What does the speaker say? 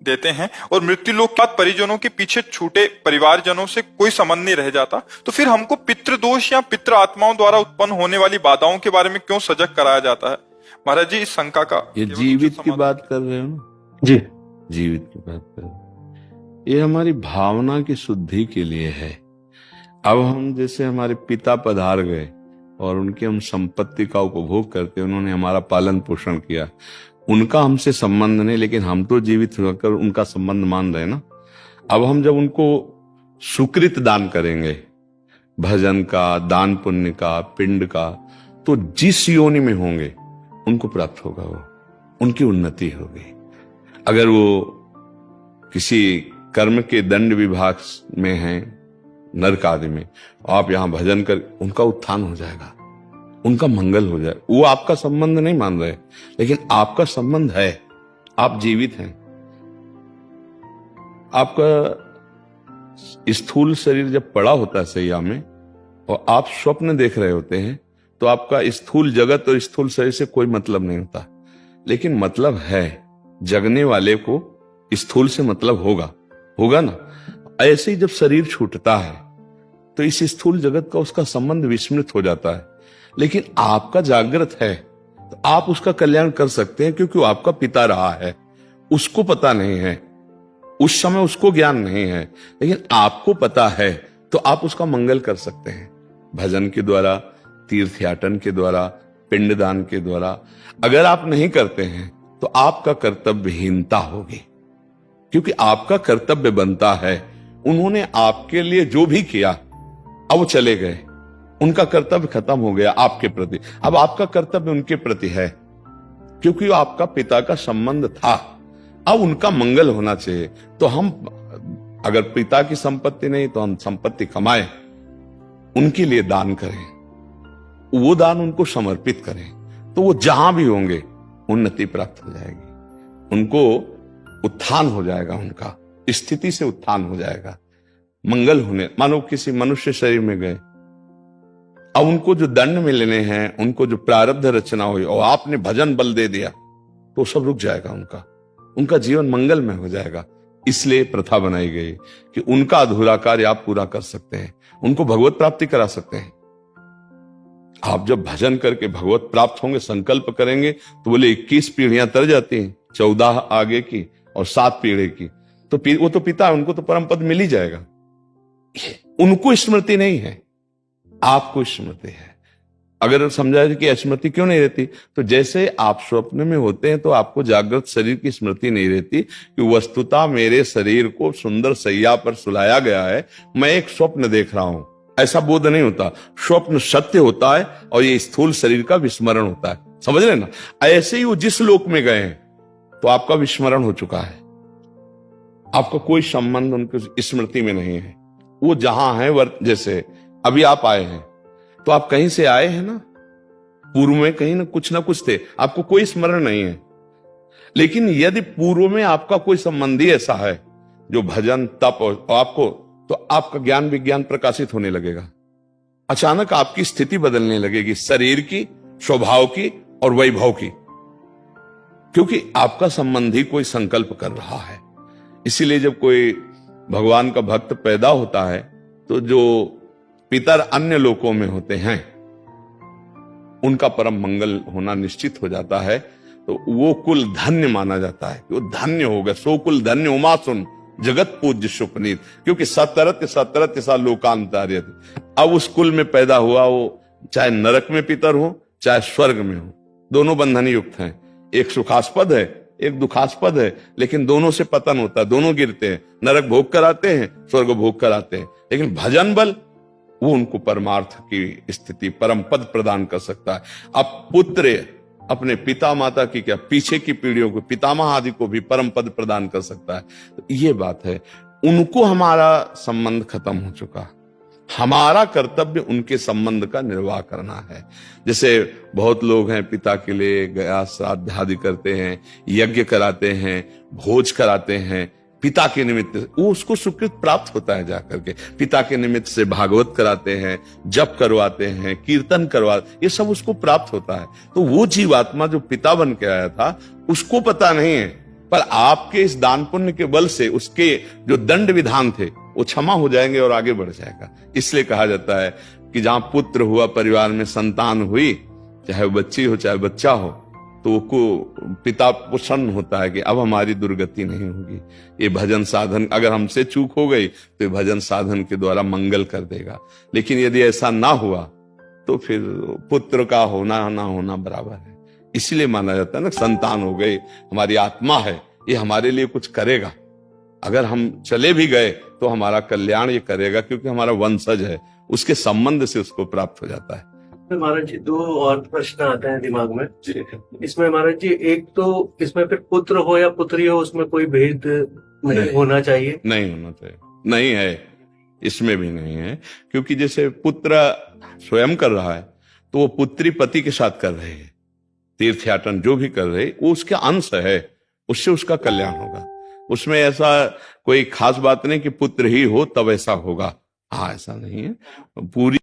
देते हैं और मृत्यु लोक के बाद परिजनों के पीछे छूटे परिवारजनों से कोई संबंध नहीं रह जाता, तो फिर हमको पितृदोष या पितृ आत्माओं द्वारा उत्पन्न होने वाली बाधाओं के बारे में क्यों सजग कराया जाता है? महाराज जी, इस शंका का ये जीवित की बात कर रहे हो ना जी, जीवित की बात कर रहे हो। ये हमारी भावना की शुद्धि के लिए है। अब हम जैसे हमारे पिता पधार गए और उनकी हम संपत्ति का उपभोग करते, उन्होंने हमारा पालन पोषण किया, उनका हमसे संबंध नहीं, लेकिन हम तो जीवित होकर उनका संबंध मान रहे ना। अब हम जब उनको सुकृत दान करेंगे, भजन का, दान पुण्य का, पिंड का, तो जिस योनि में होंगे उनको प्राप्त होगा, वो उनकी उन्नति होगी। अगर वो किसी कर्म के दंड विभाग में हैं, नरक आदि में, आप यहां भजन कर, उनका उत्थान हो जाएगा, उनका मंगल हो जाए। वो आपका संबंध नहीं मान रहे, लेकिन आपका संबंध है, आप जीवित हैं। आपका स्थूल शरीर जब पड़ा होता है सैया में और आप स्वप्न देख रहे होते हैं, तो आपका स्थूल जगत और स्थूल शरीर से कोई मतलब नहीं होता, लेकिन मतलब है, जगने वाले को स्थूल से मतलब होगा ना। ऐसे ही जब शरीर छूटता है तो इस स्थूल जगत का उसका संबंध विस्मृत हो जाता है, लेकिन आपका जागृत है तो आप उसका कल्याण कर सकते हैं, क्योंकि वो आपका पिता रहा है। उसको पता नहीं है, उस समय उसको ज्ञान नहीं है, लेकिन आपको पता है, तो आप उसका मंगल कर सकते हैं भजन के द्वारा, तीर्थयाटन के द्वारा, पिंडदान के द्वारा। अगर आप नहीं करते हैं तो आपका कर्तव्यहीनता होगी, क्योंकि आपका कर्तव्य बनता है। उन्होंने आपके लिए जो भी किया, अब वो चले गए, उनका कर्तव्य खत्म हो गया आपके प्रति। अब आपका कर्तव्य उनके प्रति है, क्योंकि वो आपका पिता का संबंध था। अब उनका मंगल होना चाहिए। तो हम अगर पिता की संपत्ति नहीं, तो हम संपत्ति कमाएं, उनके लिए दान करें, वो दान उनको समर्पित करें, तो वो जहां भी होंगे उन्नति प्राप्त हो जाएगी, उनको उत्थान हो जाएगा, उनका स्थिति से उत्थान हो जाएगा, मंगल होने। मानो किसी मनुष्य शरीर में गए, अब उनको जो दंड मिलने हैं, उनको जो प्रारब्ध रचना हुई, और आपने भजन बल दे दिया, तो सब रुक जाएगा, उनका जीवन मंगल में हो जाएगा। इसलिए प्रथा बनाई गई कि उनका अधूरा कार्य आप पूरा कर सकते हैं, उनको भगवत प्राप्ति करा सकते हैं। आप जब भजन करके भगवत प्राप्त होंगे, संकल्प करेंगे, तो बोले 21 पीढ़ियां तर जाती हैं, 14 आगे की और 7 पीढ़ी की, तो वो तो पिता है, उनको तो परम पद मिल ही जाएगा। उनको स्मृति नहीं है, आपको स्मृति है। अगर समझा जाए कि स्मृति क्यों नहीं रहती, तो जैसे आप स्वप्न में होते हैं तो आपको जागृत शरीर की स्मृति नहीं रहती कि वस्तुतः मेरे शरीर को सुंदर सैया पर सुलाया गया है, मैं एक स्वप्न देख रहा हूं, ऐसा बोध नहीं होता। स्वप्न सत्य होता है और ये स्थूल शरीर का विस्मरण होता है, समझ रहे ना। ऐसे ही वो जिस लोक में गए हैं, तो आपका विस्मरण हो चुका है, आपका कोई संबंध उनकी स्मृति में नहीं है। वो जहां है, जैसे अभी आप आए हैं, तो आप कहीं से आए हैं ना, पूर्व में कहीं ना कुछ थे, आपको कोई स्मरण नहीं है। लेकिन यदि पूर्व में आपका कोई संबंधी ऐसा है जो भजन तप और आपको, तो आपका ज्ञान विज्ञान प्रकाशित होने लगेगा, अचानक आपकी स्थिति बदलने लगेगी, शरीर की, स्वभाव की और वैभव की, क्योंकि आपका संबंधी कोई संकल्प कर रहा है। इसीलिए जब कोई भगवान का भक्त पैदा होता है, तो जो पितर अन्य लोकों में होते हैं, उनका परम मंगल होना निश्चित हो जाता है, तो वो कुल धन्य माना जाता है, वो धन्य हो गया। सो कुल धन्य उमा सुन जगत पूज्य सुपनीत, क्योंकि सतरत सा लोकांतार्य। अब उस कुल में पैदा हुआ, वो चाहे नरक में पितर हो चाहे स्वर्ग में हो, दोनों बंधन युक्त हैं। एक सुखास्पद है, एक दुखास्पद है, लेकिन दोनों से पतन होता है, दोनों गिरते हैं। नरक भोग कराते हैं, स्वर्ग भोग कराते हैं, लेकिन भजन बल वो उनको परमार्थ की स्थिति, परम पद प्रदान कर सकता है। अब पुत्र अपने पिता माता की क्या, पीछे की पीढ़ियों को, पितामह आदि को भी परम पद प्रदान कर सकता है। तो ये बात है, उनको हमारा संबंध खत्म हो चुका, हमारा कर्तव्य उनके संबंध का निर्वाह करना है। जैसे बहुत लोग हैं, पिता के लिए गया श्राद्ध आदि करते हैं, यज्ञ कराते हैं, भोज कराते हैं, पिता के निमित्त वो उसको सुकृत प्राप्त होता है। जाकर के पिता के निमित्त से भागवत कराते हैं, जप करवाते हैं, कीर्तन करवाते, ये सब उसको प्राप्त होता है। तो वो जीवात्मा जो पिता बन के आया था, उसको पता नहीं है पर आपके इस दान पुण्य के बल से उसके जो दंड विधान थे वो क्षमा हो जाएंगे और आगे बढ़ जाएगा। इसलिए कहा जाता है कि जहां पुत्र हुआ, परिवार में संतान हुई, चाहे वो बच्ची हो चाहे बच्चा हो, तो को पिता प्रसन्न होता है कि अब हमारी दुर्गति नहीं होगी। ये भजन साधन, अगर हमसे चूक हो गई तो ये भजन साधन के द्वारा मंगल कर देगा। लेकिन यदि ऐसा ना हुआ तो फिर पुत्र का होना ना होना बराबर है। इसलिए माना जाता है ना, संतान हो गई, हमारी आत्मा है, ये हमारे लिए कुछ करेगा। अगर हम चले भी गए तो हमारा कल्याण ये करेगा, क्योंकि हमारा वंशज है, उसके संबंध से उसको प्राप्त हो जाता है। महाराज जी, दो और प्रश्न आते हैं दिमाग में इसमें। महाराज जी, एक तो इसमें फिर पुत्र हो या पुत्री हो, उसमें कोई भेद नहीं होना चाहिए? नहीं होना चाहिए, नहीं है, इसमें भी नहीं है। क्योंकि जैसे पुत्र स्वयं कर रहा है तो वो पुत्री पति के साथ कर रहे हैं, तीर्थयाटन जो भी कर रहे, वो उसके अंश है, उससे उसका कल्याण होगा। उसमें ऐसा कोई खास बात नहीं कि पुत्र ही हो तब ऐसा होगा। हाँ, ऐसा नहीं है। पूरी